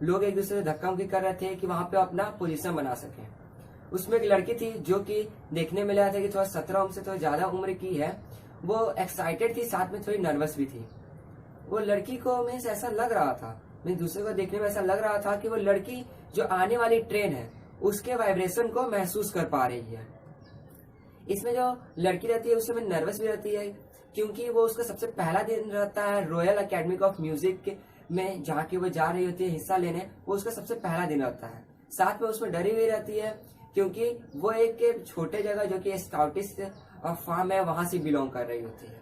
लोग एक दूसरे से धक्का मुक्की कर रहे थे कि वहां पे अपना पोजीशन बना सके। उसमें एक लड़की थी जो कि देखने में लगा था कि थोड़ा 17 उम्र से थोड़ा ज्यादा उम्र की है। वो एक्साइटेड थी, साथ में थोड़ी नर्वस भी थी। वो लड़की को मीन्स ऐसा लग रहा था, मीन्स दूसरे को देखने में ऐसा लग रहा था कि वो लड़की जो आने वाली ट्रेन है उसके वाइब्रेशन को महसूस कर पा रही है। इसमें जो लड़की रहती है उसमें नर्वस भी रहती है, क्योंकि वो उसका सबसे पहला दिन रहता है रॉयल एकेडमी ऑफ म्यूजिक में, जहाँ की वो जा रही होती है हिस्सा लेने। वो उसका सबसे पहला दिन रहता है। साथ में उसमें डरी हुई रहती है, क्योंकि वो एक छोटे जगह जो कि स्काउटिस्ट फार्म है वहां से बिलोंग कर रही होती है।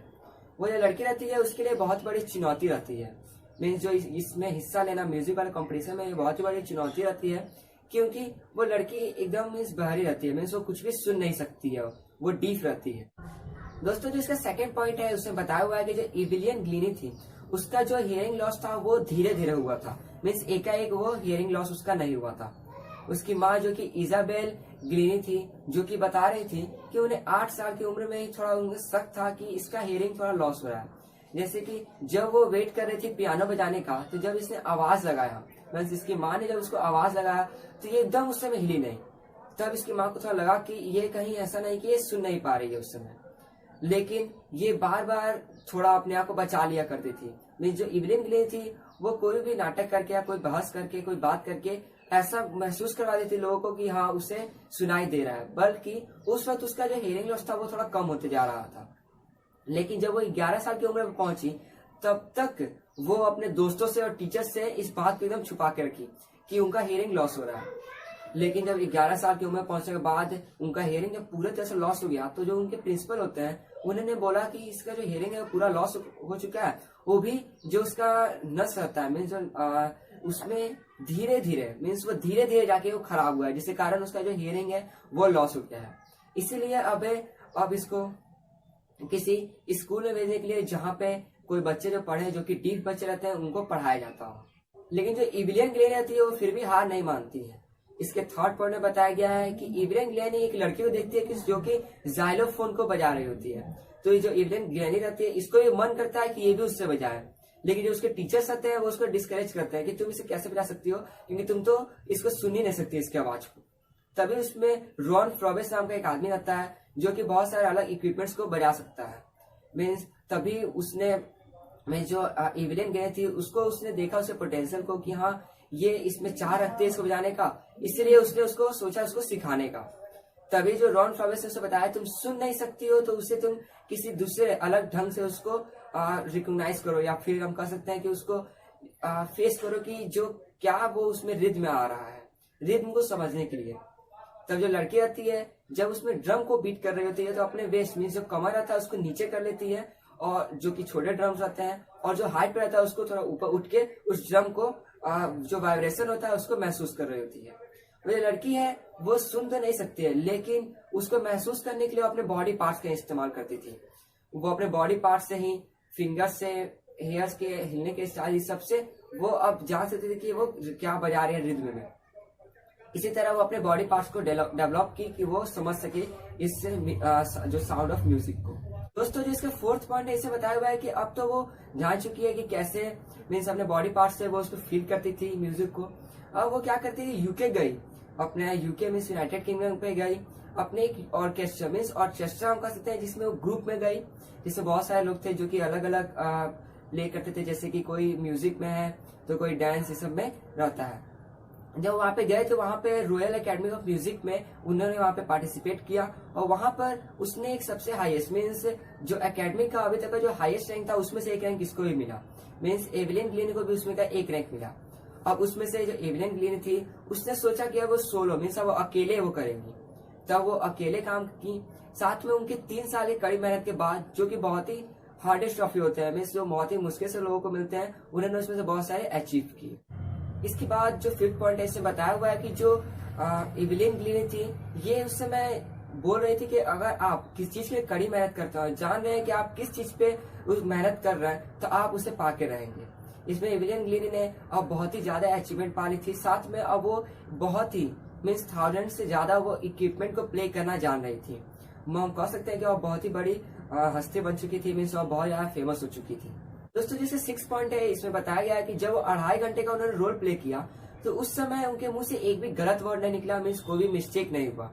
वो जो लड़की रहती है उसके लिए बहुत बड़ी चुनौती रहती है। मीन्स जो इसमें हिस्सा लेना म्यूजिक वाले कॉम्पिटिशन में, ये बहुत ही बड़ी चुनौती रहती है, क्योंकि वो लड़की एकदम मीन्स बहरी रहती है। मीन्स वो कुछ भी सुन नहीं सकती है, वो डीफ रहती है। दोस्तों जो इसका सेकंड पॉइंट है, उसमें बताया हुआ है कि जो इविलियन ग्लीनी थी उसका जो हियरिंग लॉस था वो धीरे धीरे हुआ था। मीन्स एकाएक वो हियरिंग लॉस उसका नहीं हुआ था। उसकी माँ जो कि इजाबेल ग्लीनी थी, जो कि बता रही थी कि उन्हें 8 साल की उम्र में ही थोड़ा उन्हें शक था कि इसका हियरिंग थोड़ा लॉस हो रहा है। जैसे कि जब वो वेट कर रही थी पियानो बजाने का, तो जब इसने आवाज लगाया, मीन्स इसकी माँ ने जब उसको आवाज लगाया तो ये एकदम उस समय हिली नहीं। तब इसकी माँ को थोड़ा लगा कि ये कहीं ऐसा नहीं कि ये सुन नहीं पा रही है उस समय, लेकिन ये बार बार थोड़ा अपने आप को बचा लिया करती थी। मीन्स जो इवलिन ग्लीनी थी वो कोई भी नाटक करके या कोई बहस करके कोई बात करके ऐसा महसूस करवा देती लोगों को कि हाँ उसे सुनाई दे रहा है, बल्कि उस वक्त उसका जो हियरिंग लॉस था वो थोड़ा कम होते जा रहा था। लेकिन जब वो 11 साल की उम्र में पहुंची तब तक वो अपने दोस्तों से और टीचर्स से इस बात को एकदम छुपा के रखी कि उनका हियरिंग लॉस हो रहा है। लेकिन जब 11 साल की उम्र पहुंचने के बाद उनका हियरिंग जब पूरे तरह से लॉस हो गया, तो जो उनके प्रिंसिपल होते हैं उन्होंने बोला कि इसका जो हियरिंग है पूरा लॉस हो चुका है। वो भी जो उसका नस रहता है मीन्स उसमें धीरे धीरे मीन्स वो धीरे धीरे जाके वो खराब हुआ है, जिसके कारण उसका जो हियरिंग है वो लॉस हो गया है। इसीलिए अब इसको किसी स्कूल में भेजने के लिए जहाँ पे कोई बच्चे जो पढ़े जो कि डीफ बच्चे रहते हैं उनको पढ़ाया जाता हो। लेकिन जो इविलियन ग्लीनी रहती है वो फिर भी हार नहीं मानती है। इसके थर्ड पॉइंट में बताया गया है कि इविलियन ग्लीनी एक लड़की को देखती है कि जो कि जाइलोफोन को बजा रही होती है। तो ये जो इविलियन ग्लीनी रहती है इसको ये मन करता है कि ये भी उससे बजाए, लेकिन जो उसके टीचर्स आते हैं वो उसको डिस्करेज करते हैं कि तुम इसे कैसे बजा सकती हो, क्योंकि तुम तो इसको सुन ही नहीं सकती इसकी आवाज को। तभी उसमें रॉन फ्रॉबेस नाम का एक आदमी रहता है जो कि बहुत सारे अलग इक्विपमेंट्स को बजा सकता है। मीन्स तभी उसने जो इविलियन ग्लीनी थी उसको उसने देखा उसके पोटेंशियल को कि हाँ ये इसमें चाह रखते हैं इसको बजाने का, इसलिए उसने उसको सोचा उसको सिखाने का। तभी जो रॉन फ्रॉबेस ने उसे बताया तुम सुन नहीं सकती हो तो उसे तुम किसी दूसरे अलग ढंग से उसको रिकॉग्नाइज करो, या फिर हम कह सकते हैं कि उसको फेस करो कि जो क्या वो उसमें रिद्म में आ रहा है, रिद्म को समझने के लिए। तब जो लड़की आती है जब उसमें ड्रम को बीट कर रही होती है तो अपने वेस्ट मीन्स जो कमर रहता है उसको नीचे कर लेती है, और जो कि छोटे ड्रम्स रहते हैं और जो हाइट पे रहता है उसको थोड़ा ऊपर उठ के उस ड्रम को जो वाइब्रेशन होता है उसको महसूस कर रही होती है। वो जो लड़की है वो सुन तो नहीं सकती है, लेकिन उसको महसूस करने के लिए वो अपने बॉडी पार्ट्स का इस्तेमाल करती थी। वो अपने बॉडी पार्ट से ही, फिंगर्स से, हेयर्स के हिलने के स्टाइल सबसे वो अब जान सकती थी कि वो क्या बजा रही है रिद्म में। इसी तरह वो अपने बॉडी पार्ट्स को डेवलप की कि वो समझ सके इस जो साउंड ऑफ म्यूजिक को। दोस्तों जो इसका फोर्थ पॉइंट है इसे बताया हुआ है कि अब तो वो जान चुकी है कि कैसे मीन्स अपने बॉडी पार्ट से वो उसको फील करती थी म्यूजिक को। अब वो क्या करती थी, यूके गई, अपने यूके मीन्स यूनाइटेड किंगडम पे गई, अपने एक ऑर्केस्ट्रा मीन्स ऑर्केस्ट्रा हम कह सकते हैं जिसमें वो ग्रुप में गई, जिसमें बहुत सारे लोग थे जो कि अलग अलग प्ले करते थे, जैसे कि कोई म्यूजिक में है तो कोई डांस ये सब में रहता है। जब वहां पे गए तो वहां पे रॉयल एकेडमी ऑफ म्यूजिक में उन्होंने वहां पे पार्टिसिपेट किया, और वहां पर उसने एक सबसे हाईएस्ट मीन्स जो एकेडमी का अभी तक का जो हाईएस्ट रैंक था उसमें से एक रैंक इसको भी मिला। मीन्स इविलियन ग्लीनी को भी उसमें का एक रैंक मिला। अब उसमें से जो इविलियन ग्लीनी थी उसने सोचा कि वो सोलो मीन्स वो अकेले वो करेंगी, तब वो अकेले काम की। साथ में उनकी 3 साल की कड़ी मेहनत के बाद, जो कि बहुत ही हार्डेस्ट ट्रॉफी होते हैं मीन्स जो बहुत ही मुश्किल से लोगों को मिलते हैं, उन्होंने उसमें से बहुत सारे अचीव किए। इसके बाद जो फिफ्थ पॉइंट है इसमें बताया हुआ है कि जो इविलियन ग्लीनी थी ये उस समय बोल रही थी कि अगर आप किस चीज के कड़ी मेहनत करते हो, जान रहे हैं कि आप किस चीज पे उस मेहनत कर रहे हैं, तो आप उसे पाके रहेंगे। इसमें इविलियन ग्लीनी ने अब बहुत ही ज्यादा अचीवमेंट पा ली थी। साथ में अब वो बहुत ही मीन्स 1000 से ज्यादा वो इक्विपमेंट को प्ले करना जान रही थी। हम कह सकते हैं कि वो बहुत ही बड़ी हस्ती बन चुकी थी, मीन्स वो बहुत ज्यादा फेमस हो चुकी थी। दोस्तों जैसे 6 पॉइंट है इसमें बताया गया है कि जब वो 2.5 घंटे का उन्होंने रोल प्ले किया तो उस समय उनके मुंह से एक भी गलत वर्ड नहीं निकला, मीन्स कोई भी मिस्टेक नहीं हुआ।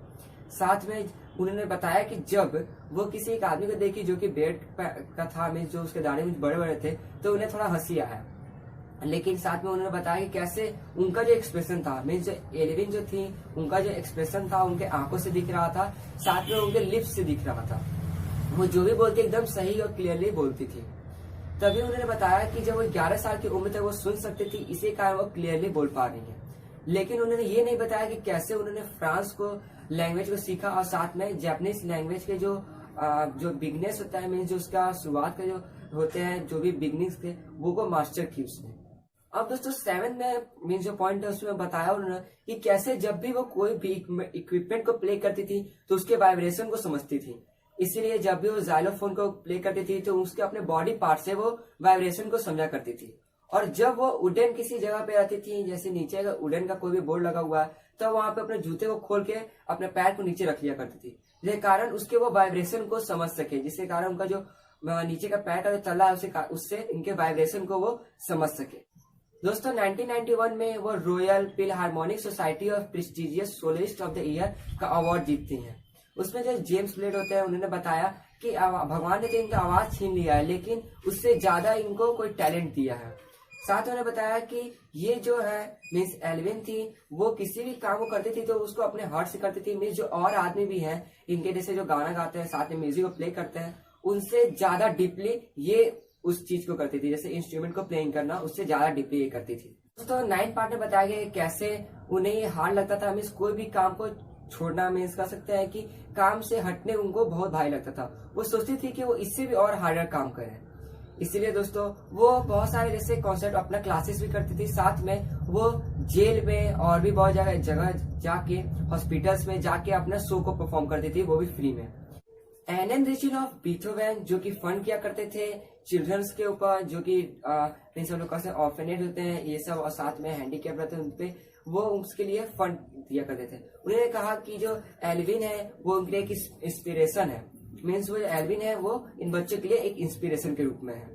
साथ में उन्होंने बताया कि जब वो किसी एक आदमी को देखी जो कि बेड का था, मीन्स जो उसके दाढ़ी में बड़े बड़े थे, तो उन्हें थोड़ा हंसी आया। लेकिन साथ में उन्होंने बताया कि कैसे उनका जो एक्सप्रेशन था, मीन्स जो एल्विन जो थी उनका जो एक्सप्रेशन था उनके आंखों से दिख रहा था, साथ में उनके लिप्स से दिख रहा था। वो जो भी बोलती एकदम सही और क्लियरली बोलती थी। तभी उन्होंने बताया कि जब वो 11 साल की उम्र तक वो सुन सकती थी, इसी कारण वो क्लियरली बोल पा रही है। लेकिन उन्होंने ये नहीं बताया कि कैसे उन्होंने फ्रांस को लैंग्वेज को सीखा और साथ में जापानीज लैंग्वेज के जो बिगनेस होता है, मीन्स जो उसका शुरुआत का जो होते हैं जो भी बिगनिंग्स थे वो को मास्टर की उसने। अब दोस्तों 7 में मीन्स जो पॉइंट है उसमें बताया उन्होंने कि कैसे जब भी वो कोई भी इक्विपमेंट को प्ले करती थी तो उसके वाइब्रेशन को समझती थी। इसीलिए जब भी वो जाइलोफोन को प्ले करती थी तो उसके अपने बॉडी पार्ट से वो वाइब्रेशन को समझा करती थी। और जब वो वुडन किसी जगह पे रहती थी, जैसे नीचे अगर वुडन का कोई भी बोर्ड लगा हुआ है, तो वहां पे अपने जूते को खोल के अपने पैर को नीचे रख लिया करती थी, जिसके कारण उसके वो वाइब्रेशन को समझ सके, जिसके कारण उनका जो नीचे का पैर का जो तला है उससे इनके वाइब्रेशन को वो समझ सके। दोस्तों 1991 में वो Royal Philharmonic Society of prestigious soloist of the year का अवार्ड जीतती हैं। उसमें जो जेम्स ब्लेड होते हैं उन्होंने बताया कि भगवान ने तो इनका आवाज छीन लिया है, लेकिन उससे ज्यादा इनको कोई टैलेंट दिया है। साथ उन्होंने बताया कि ये जो है मिस एल्विन थी वो किसी भी काम को करती थी तो उसको अपने हार्ट से करती थी। मिस जो और आदमी भी हैं इनके जैसे जो गाना गाते हैं साथ में म्यूजिक को प्ले करते हैं, उनसे ज्यादा डीपली ये उस चीज को करती थी, जैसे इंस्ट्रूमेंट को प्लेइंग करना, उससे ज्यादा डीपली ये करती थी। दोस्तों 9 पार्ट में बताया गया कैसे उन्हें ये हार्ड लगता था, मीन्स कोई भी काम को छोड़ना, मीन्स कह सकते हैं कि काम से हटने उनको बहुत भारी लगता था। वो सोचती थी कि वो इससे भी और हार्डर काम करें। इसीलिए दोस्तों वो बहुत सारे जैसे कॉन्सर्ट अपना क्लासेस भी करती थी, साथ में वो जेल में और भी बहुत जगह जाके हॉस्पिटल्स में जाके अपना शो को परफॉर्म करती थी, वो भी फ्री में। एनन रिचिन ऑफ बीथोवेन जो कि फंड किया करते थे चिल्ड्रंस के ऊपर, जो कि सब लोग कैसे ऑर्फनेज होते हैं ये सब, और साथ में हैंडीकैप रहते हैं उनपे, वो उसके लिए फंड दिया करते थे। उन्होंने कहा कि जो एल्विन है वो उनके लिए एक इंस्पिरेशन है, मीन्स वो एल्विन है वो इन बच्चों के लिए एक इंस्पिरेशन के रूप में है।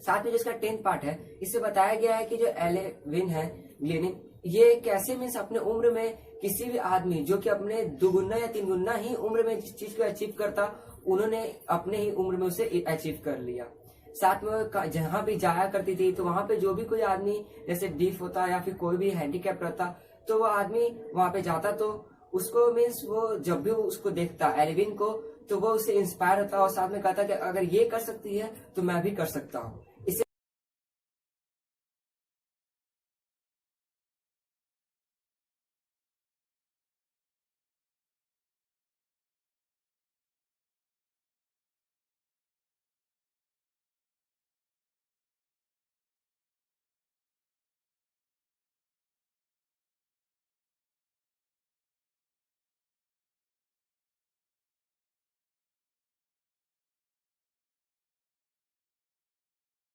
साथ में जिसका 10th पार्ट है इससे बताया गया है कि जो एल्विन है ग्लेनिन, ये कैसे मीन्स अपने उम्र में किसी भी आदमी जो कि अपने 2 गुना या 3 गुना ही उम्र में जिस चीज को अचीव करता, उन्होंने अपने ही उम्र में उसे अचीव कर लिया। साथ में जहां भी जाया करती थी तो वहां पे जो भी कोई आदमी जैसे डीफ होता या फिर कोई भी हैंडीकैप रहता तो वो आदमी वहां पे जाता तो उसको मीन्स वो जब भी उसको देखता एल्विन को तो वो उससे इंस्पायर होता और साथ में कहता कि अगर ये कर सकती है तो मैं भी कर सकता हूँ।